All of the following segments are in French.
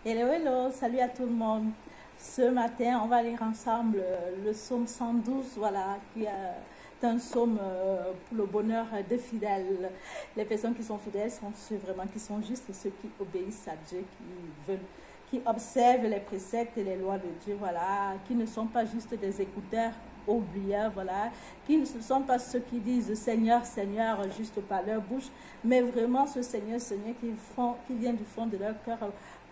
Hello, hello, salut à tout le monde. Ce matin, on va lire ensemble le psaume 112, voilà, qui est un psaume pour le bonheur des fidèles. Les personnes qui sont fidèles sont ceux vraiment qui sont justes et ceux qui obéissent à Dieu, qui observent les préceptes et les lois de Dieu, voilà, qui ne sont pas juste des écouteurs oublieurs, voilà, qui ne sont pas ceux qui disent Seigneur, Seigneur, juste par leur bouche, mais vraiment ce Seigneur, Seigneur qui vient du fond de leur cœur,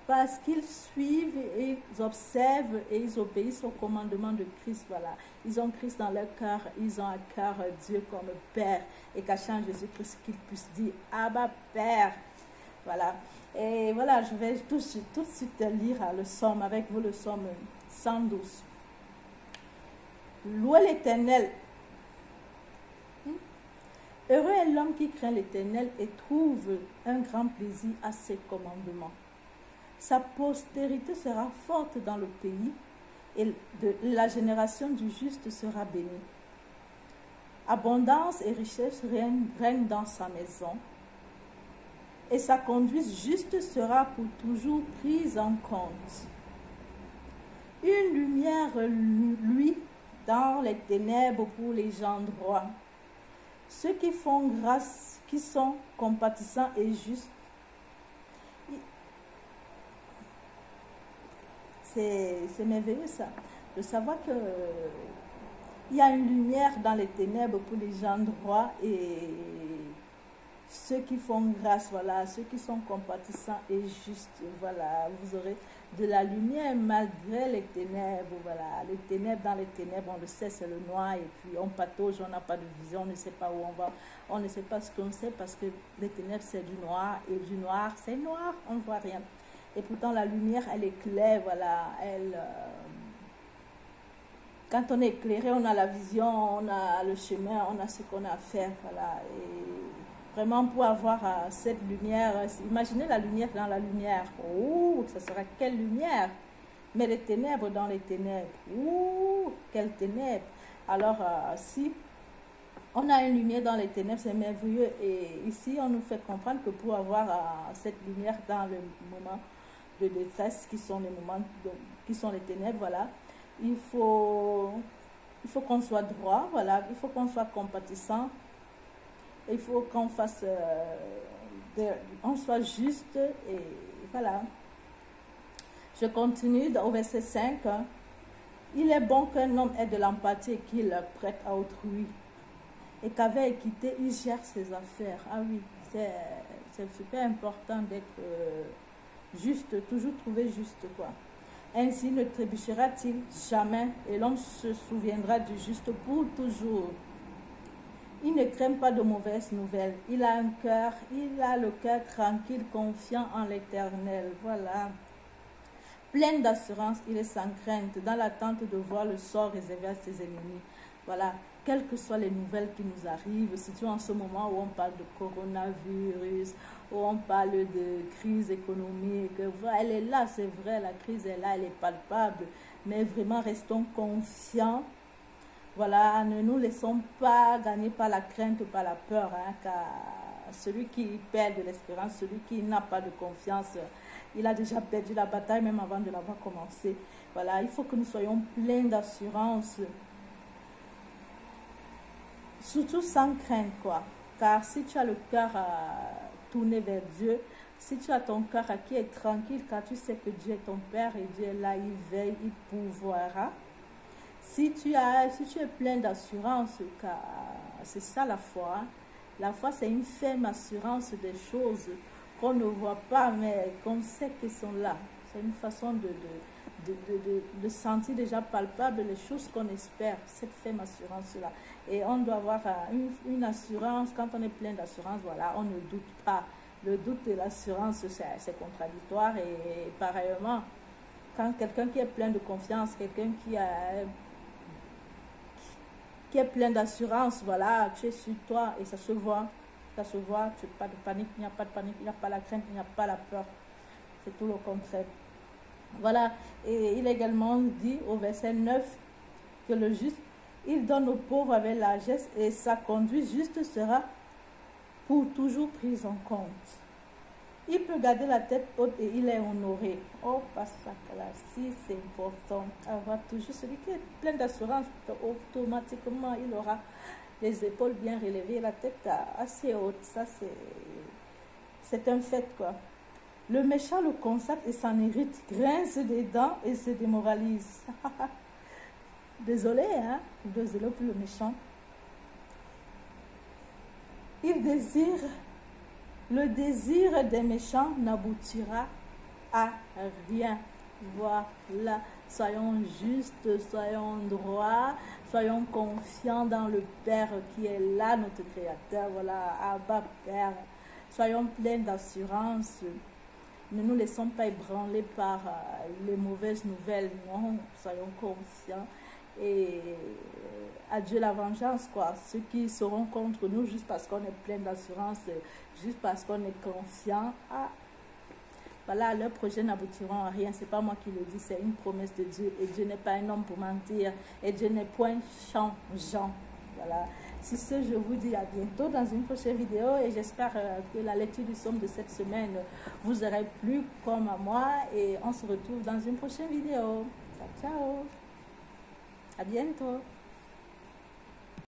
parce qu'ils suivent et ils observent et ils obéissent au commandement de Christ, voilà. Ils ont Christ dans leur cœur, ils ont à cœur Dieu comme Père, et qu'à en Jésus-Christ qu'ils puissent dire Abba Père, voilà. Et voilà, je vais tout de suite lire le psaume avec vous, le psaume 112. Louez l'Éternel. Heureux est l'homme qui craint l'Éternel et trouve un grand plaisir à ses commandements. Sa postérité sera forte dans le pays et la génération du juste sera bénie. Abondance et richesse règnent dans sa maison et sa conduite juste sera pour toujours prise en compte. Une lumière luit dans les ténèbres pour les gens droits. Ceux qui font grâce, qui sont compatissants et justes. C'est merveilleux ça, de savoir que il y a une lumière dans les ténèbres pour les gens droits et ceux qui font grâce, voilà, ceux qui sont compatissants et justes, voilà, vous aurez de la lumière malgré les ténèbres, voilà, les ténèbres dans les ténèbres, on le sait, c'est le noir et puis on patauge, on n'a pas de vision, on ne sait pas où on va, on ne sait pas ce qu'on sait parce que les ténèbres c'est du noir et du noir c'est noir, on ne voit rien. Et pourtant, la lumière, elle éclaire, voilà, quand on est éclairé, on a la vision, on a le chemin, on a ce qu'on a à faire, voilà. Et vraiment, pour avoir cette lumière, imaginez la lumière dans la lumière. Oh, ça sera quelle lumière! Mais les ténèbres dans les ténèbres. Oh, quelles ténèbres! Alors, si on a une lumière dans les ténèbres, c'est merveilleux. Et ici, on nous fait comprendre que pour avoir cette lumière dans le moment de détresse, qui sont les moments, qui sont les ténèbres, voilà, il faut qu'on soit droit, voilà, il faut qu'on soit compatissant, il faut qu'on fasse, on soit juste, et voilà. Je continue au verset 5. Il est bon qu'un homme ait de l'empathie et qu'il prête à autrui, et qu'avec équité, il gère ses affaires. Ah oui, c'est super important d'être juste, toujours trouver juste, quoi. Ainsi ne trébuchera-t-il jamais, et l'homme se souviendra du juste pour toujours. Il ne craint pas de mauvaises nouvelles. Il a le cœur tranquille, confiant en l'Éternel. Voilà. Plein d'assurance, il est sans crainte, dans l'attente de voir le sort réservé à ses ennemis. Voilà. Quelles que soient les nouvelles qui nous arrivent, surtout en ce moment où on parle de coronavirus, où on parle de crise économique, elle est là, c'est vrai, la crise est là, elle est palpable, mais vraiment restons confiants. Voilà, ne nous laissons pas gagner par la crainte, par la peur, hein, car celui qui perd de l'espérance, celui qui n'a pas de confiance, il a déjà perdu la bataille même avant de l'avoir commencé. Voilà, il faut que nous soyons pleins d'assurance. Surtout sans crainte, quoi. Car si tu as le cœur tourné vers Dieu, si tu as ton cœur qui est tranquille, car tu sais que Dieu est ton Père et Dieu est là, il veille, il pourvoira. Si tu es plein d'assurance, car c'est ça la foi. Hein. La foi, c'est une ferme assurance des choses qu'on ne voit pas, mais qu'on sait qu'elles sont là. C'est une façon de sentir déjà palpable les choses qu'on espère, cette ferme assurance-là. Et on doit avoir une assurance, quand on est plein d'assurance, voilà, on ne doute pas. Le doute et l'assurance, c'est contradictoire. Et pareillement, quand quelqu'un qui est plein de confiance, quelqu'un qui est plein d'assurance, voilà, tu es sur toi et ça se voit, tu n'as pas de panique, il n'y a pas de panique, il n'y a pas la crainte, il n'y a pas la peur. C'est tout le contraire. Voilà, et il est également dit au verset 9 que le juste, il donne aux pauvres avec largesse et sa conduite juste sera pour toujours prise en compte. il peut garder la tête haute et il est honoré. Oh, pas ça, là, si c'est important. Avoir toujours celui qui est plein d'assurance, automatiquement, il aura les épaules bien relevées, la tête assez haute. Ça, c'est un fait, quoi. Le méchant le constate et s'en hérite, grince des dents et se démoralise. Désolé, hein? Désolé pour le méchant. Le désir des méchants n'aboutira à rien. Voilà, soyons justes, soyons droits, soyons confiants dans le Père qui est là, notre Créateur. Voilà, Abba Père. Soyons pleins d'assurance. Ne nous laissons pas ébranler par les mauvaises nouvelles. Non, soyons confiants. Et à Dieu la vengeance, quoi. Ceux qui seront contre nous juste parce qu'on est plein d'assurance, juste parce qu'on est confiant, voilà, leurs projets n'aboutiront à rien. C'est pas moi qui le dis, c'est une promesse de Dieu. Et Dieu n'est pas un homme pour mentir. Et Dieu n'est point changeant. Voilà. Si ce, je vous dis à bientôt dans une prochaine vidéo. Et j'espère que la lecture du psaume de cette semaine vous aura plu comme à moi. Et on se retrouve dans une prochaine vidéo. Ciao, ciao. À bientôt.